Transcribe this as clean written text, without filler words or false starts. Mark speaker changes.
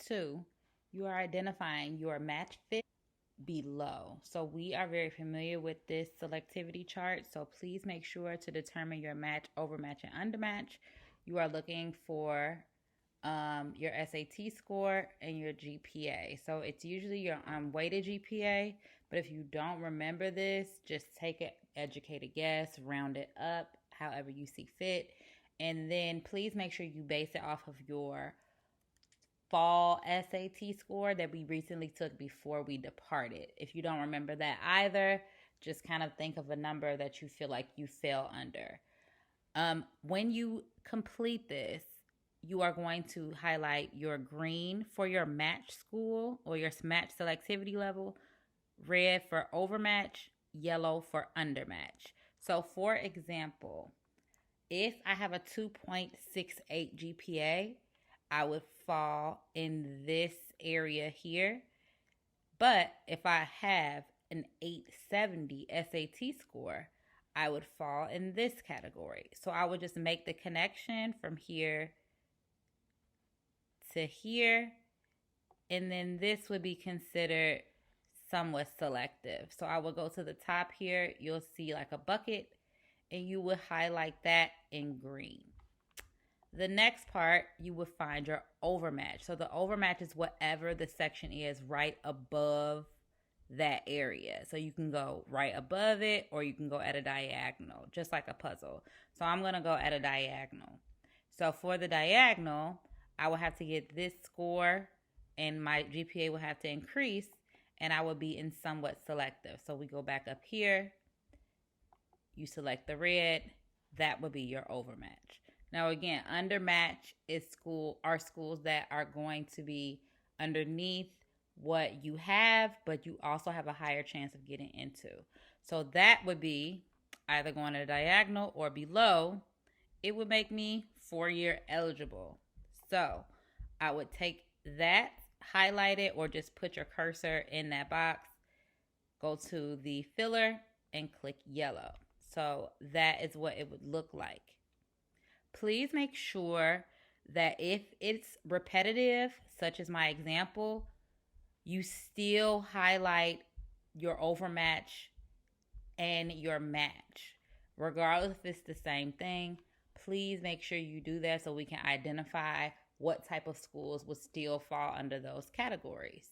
Speaker 1: 2, you are identifying your match fit below. So we are very familiar with this selectivity chart. So please make sure to determine your match, overmatch, and undermatch. You are looking for your SAT score and your GPA. So it's usually your weighted GPA, but if you don't remember this, just take an educated guess, round it up however you see fit, and then please make sure you base it off of your fall SAT score that we recently took before we departed. If you don't remember that either, just kind of think of a number that you feel like you fell under. When you complete this, you are going to highlight your green for your match school or your match selectivity level, red for overmatch, yellow for undermatch. So, for example, if I have a 2.68 GPA, I would fall in this area here. But if I have an 870 SAT score, I would fall in this category. So I would just make the connection from here to here, and then this would be considered somewhat selective. So I will go to the top here, you'll see like a bucket, and you will highlight that in green. The next part, you will find your overmatch. So the overmatch is whatever the section is right above that area. So you can go right above it or you can go at a diagonal, just like a puzzle. So I'm going to go at a diagonal. So for the diagonal, I will have to get this score and my GPA will have to increase and I will be in somewhat selective. So we go back up here. You select the red. That would be your overmatch. Now again, undermatch is schools that are going to be underneath what you have, but you also have a higher chance of getting into. So that would be either going to diagonal or below. It would make me 4-year eligible. So I would take that, highlight it, or just put your cursor in that box, go to the filler and click yellow. So that is what it would look like. Please make sure that if it's repetitive, such as my example, you still highlight your overmatch and your match. Regardless if it's the same thing, please make sure you do that so we can identify what type of schools would still fall under those categories.